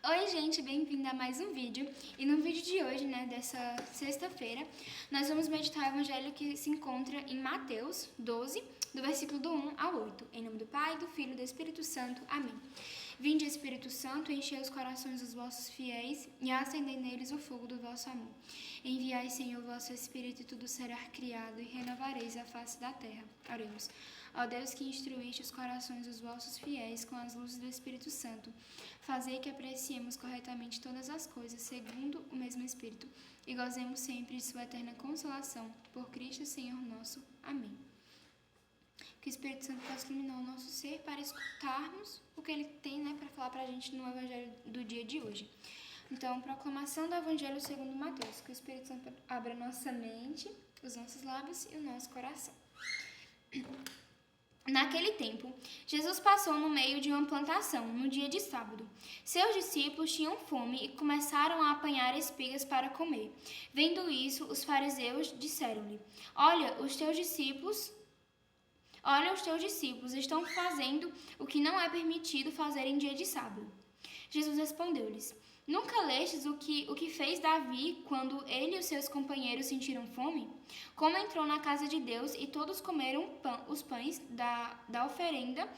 Oi gente, bem-vinda a mais um vídeo. E no vídeo de hoje, dessa sexta-feira, nós vamos meditar o evangelho que se encontra em Mateus 12, do versículo do 1 ao 8. Em nome do Pai, do Filho e do Espírito Santo. Amém. Vinde, Espírito Santo, enchei os corações dos vossos fiéis e acendei neles o fogo do vosso amor. Enviai, Senhor, o vosso Espírito e tudo será criado e renovareis a face da terra. Oremos. Ó Deus, que instruíste os corações dos vossos fiéis com as luzes do Espírito Santo, fazei que apreciemos corretamente todas as coisas segundo o mesmo Espírito e gozemos sempre de sua eterna consolação. Por Cristo, Senhor nosso. Amém. Que o Espírito Santo possa iluminar o nosso ser para escutarmos o que ele tem para falar para a gente no Evangelho do dia de hoje. Então, proclamação do Evangelho segundo Mateus. Que o Espírito Santo abra nossa mente, os nossos lábios e o nosso coração. Naquele tempo, Jesus passou no meio de uma plantação, no dia de sábado. Seus discípulos tinham fome e começaram a apanhar espigas para comer. Vendo isso, os fariseus disseram-lhe: Olha, os teus discípulos estão fazendo o que não é permitido fazer em dia de sábado. Jesus respondeu-lhes: Nunca lestes o que fez Davi quando ele e os seus companheiros sentiram fome? Como entrou na casa de Deus e todos comeram os pães da oferenda,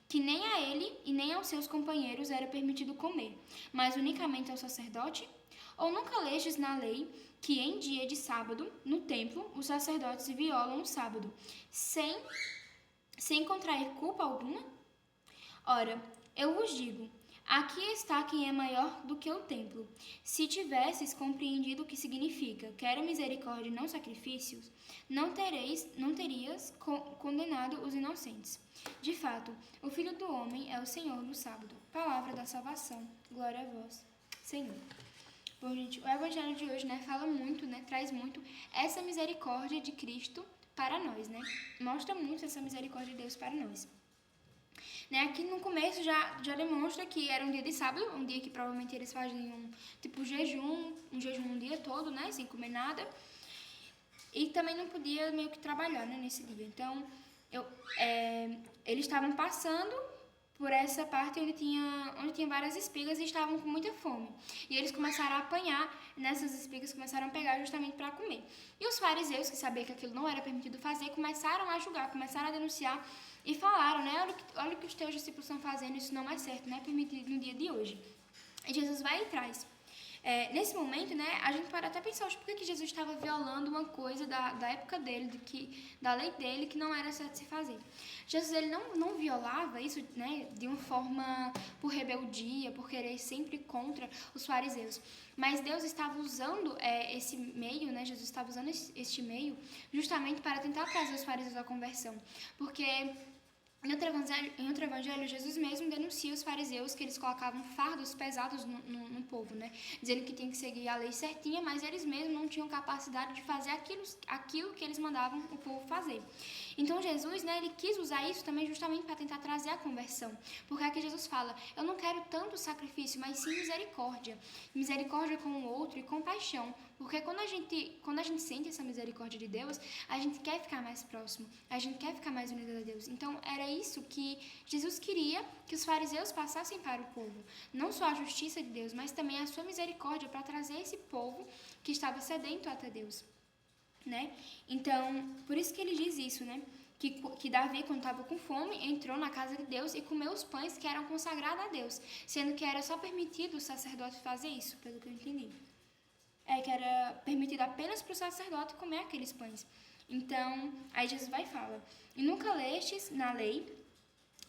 que nem a ele e nem aos seus companheiros era permitido comer, mas unicamente ao sacerdote? Ou nunca lestes na lei que em dia de sábado, no templo, os sacerdotes violam o sábado, sem contrair culpa alguma? Ora, eu vos digo, aqui está quem é maior do que o templo. Se tivesses compreendido o que significa quero misericórdia e não sacrifícios, não terias condenado os inocentes. De fato, o Filho do Homem é o Senhor no sábado. Palavra da salvação. Glória a vós, Senhor. Bom, gente, o Evangelho de hoje, fala muito, traz muito essa misericórdia de Cristo para nós, Mostra muito essa misericórdia de Deus para nós. Aqui no começo já demonstra que era um dia de sábado, um dia que provavelmente eles faziam um jejum um dia todo, sem comer nada. E também não podia meio que trabalhar, nesse dia. Então, eles estavam passando por essa parte onde tinha várias espigas e estavam com muita fome. E eles começaram a apanhar nessas espigas, começaram a pegar justamente para comer. E os fariseus, que sabiam que aquilo não era permitido fazer, começaram a julgar, começaram a denunciar e falaram, olha o que os teus discípulos estão fazendo, isso não é certo, não é permitido no dia de hoje. E Jesus vai e traz. Nesse momento, a gente pode até pensar por que Jesus estava violando uma coisa da época dele, da lei dele, que não era certo se fazer. Jesus ele não violava isso, de uma forma por rebeldia, por querer sempre contra os fariseus. Mas Deus estava usando esse meio, Jesus estava usando este meio justamente para tentar trazer os fariseus à conversão. Porque em outro evangelho, Jesus mesmo denuncia os fariseus que eles colocavam fardos pesados no povo, dizendo que tinha que seguir a lei certinha, mas eles mesmos não tinham capacidade de fazer aquilo que eles mandavam o povo fazer. Então Jesus, ele quis usar isso também justamente para tentar trazer a conversão, porque aqui Jesus fala, eu não quero tanto sacrifício, mas sim misericórdia com o outro e compaixão, porque quando a gente sente essa misericórdia de Deus, a gente quer ficar mais próximo, a gente quer ficar mais unido a Deus. Então era isso que Jesus queria que os fariseus passassem para o povo, não só a justiça de Deus, mas também a sua misericórdia para trazer esse povo que estava sedento até Deus. Então, por isso que ele diz isso, que Davi, quando estava com fome, entrou na casa de Deus e comeu os pães que eram consagrados a Deus, sendo que era só permitido o sacerdote fazer isso, pelo que eu entendi. Que era permitido apenas para o sacerdote comer aqueles pães. Então, aí Jesus vai e fala, e nunca lestes na lei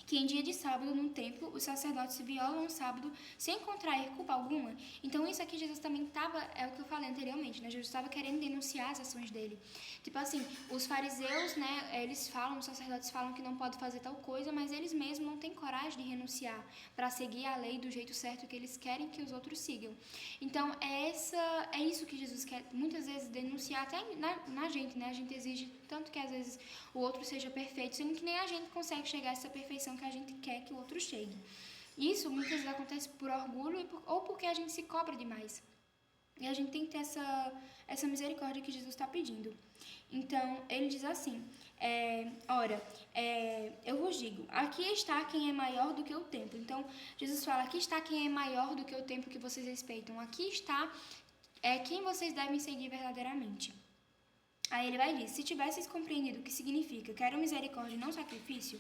que em dia de sábado no templo os sacerdotes violam o sábado sem contrair culpa alguma. Então isso aqui Jesus também estava, é o que eu falei anteriormente, Jesus estava querendo denunciar as ações dele. Tipo assim, os fariseus, eles falam, os sacerdotes falam que não pode fazer tal coisa, mas eles mesmos não têm coragem de renunciar para seguir a lei do jeito certo que eles querem que os outros sigam. Então é isso que Jesus quer muitas vezes denunciar até na gente, a gente exige tanto que às vezes o outro seja perfeito, sendo que nem a gente consegue chegar a essa perfeição que a gente quer que o outro chegue. Isso muitas vezes acontece por orgulho ou porque a gente se cobra demais. E a gente tem que ter essa misericórdia que Jesus está pedindo. Então, ele diz assim, eu vos digo, aqui está quem é maior do que o templo. Então, Jesus fala, aqui está quem é maior do que o templo que vocês respeitam. Aqui está quem vocês devem seguir verdadeiramente. Aí ele vai dizer, se tivesseis compreendido o que significa quero misericórdia e não sacrifício,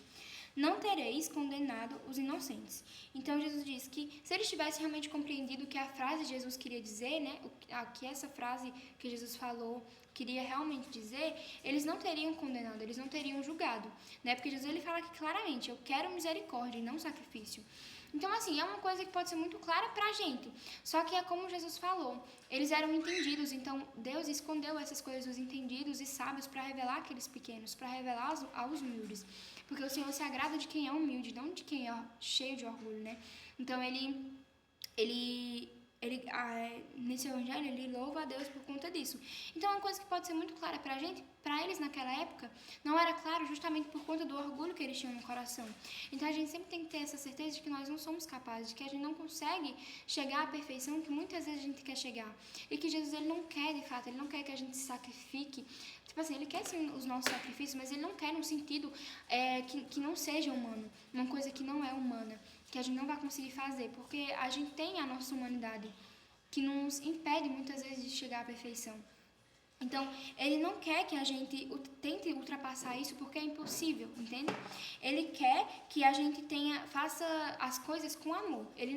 não tereis condenado os inocentes. Então Jesus diz que se eles tivessem realmente compreendido o que a frase de Jesus queria dizer, né, o que essa frase que Jesus falou queria realmente dizer, eles não teriam condenado, eles não teriam julgado, né? Porque Jesus ele fala aqui claramente, eu quero misericórdia e não sacrifício. Então, assim, é uma coisa que pode ser muito clara pra gente. Só que é como Jesus falou, eles eram entendidos, então Deus escondeu essas coisas dos entendidos e sábios para revelar aqueles pequenos, para revelar aos humildes. Porque o Senhor se agrada de quem é humilde, não de quem é cheio de orgulho, né? Então, nesse evangelho, ele louva a Deus por conta disso. Então, é uma coisa que pode ser muito clara pra gente, pra eles naquela época, não era claro justamente por conta do orgulho que eles tinham no coração. Então, a gente sempre tem que ter essa certeza de que nós não somos capazes, de que a gente não consegue chegar à perfeição que muitas vezes a gente quer chegar. E que Jesus, ele não quer, de fato, ele não quer que a gente se sacrifique. Tipo assim, ele quer sim os nossos sacrifícios, mas ele não quer num sentido que não seja humano, uma coisa que não é humana, que a gente não vai conseguir fazer, porque a gente tem a nossa humanidade, que nos impede muitas vezes de chegar à perfeição. Então, ele não quer que a gente tente ultrapassar isso porque é impossível, entende? Ele quer que a gente faça as coisas com amor. Ele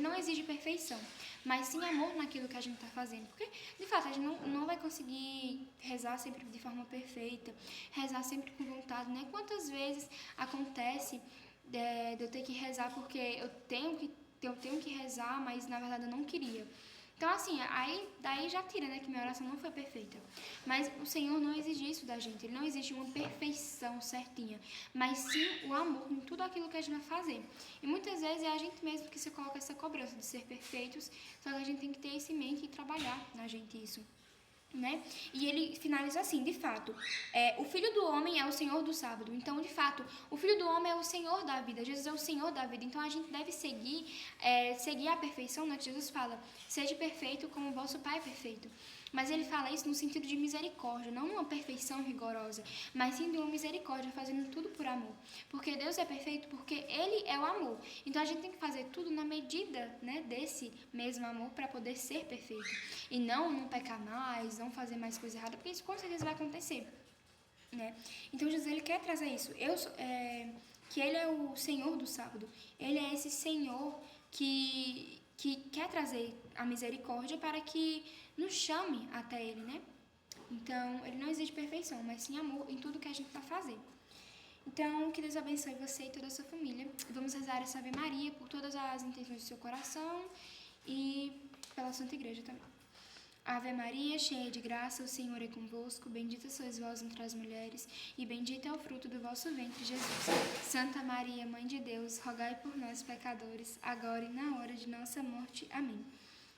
não exige perfeição, mas sim amor naquilo que a gente está fazendo. Porque, de fato, a gente não vai conseguir rezar sempre de forma perfeita, rezar sempre com vontade, né? Quantas vezes acontece de eu ter que rezar porque eu tenho que rezar, mas na verdade eu não queria. Então, assim, daí já tira, né, que minha oração não foi perfeita. Mas o Senhor não exige isso da gente, Ele não exige uma perfeição certinha, mas sim o amor em tudo aquilo que a gente vai fazer. E muitas vezes é a gente mesmo que se coloca essa cobrança de ser perfeitos, só que a gente tem que ter isso em mente e trabalhar na gente isso. Né? E ele finaliza assim, de fato, o Filho do Homem é o Senhor do sábado. Então, de fato, o Filho do Homem é o Senhor da vida. Jesus é o Senhor da vida. Então, a gente deve seguir a perfeição, né? Jesus fala, seja perfeito como o vosso Pai é perfeito. Mas ele fala isso no sentido de misericórdia, não uma perfeição rigorosa, mas sim de uma misericórdia, fazendo tudo por amor. Porque Deus é perfeito porque Ele é o amor. Então a gente tem que fazer tudo na medida, né, desse mesmo amor para poder ser perfeito. E não pecar mais, não fazer mais coisa errada, porque isso com certeza vai acontecer. Né? Então Jesus ele quer trazer isso. Que Ele é o Senhor do sábado. Ele é esse Senhor que quer trazer a misericórdia para que nos chame até Ele, né? Então, Ele não exige perfeição, mas sim amor em tudo que a gente vai fazer. Então, que Deus abençoe você e toda a sua família. Vamos rezar essa Ave Maria por todas as intenções do seu coração e pela Santa Igreja também. Ave Maria, cheia de graça, o Senhor é convosco, bendita sois vós entre as mulheres, e bendito é o fruto do vosso ventre, Jesus. Santa Maria, Mãe de Deus, rogai por nós, pecadores, agora e na hora de nossa morte. Amém.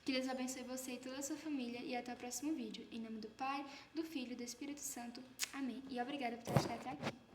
Que Deus abençoe você e toda a sua família, e até o próximo vídeo. Em nome do Pai, do Filho e do Espírito Santo. Amém. E obrigada por ter estado até aqui.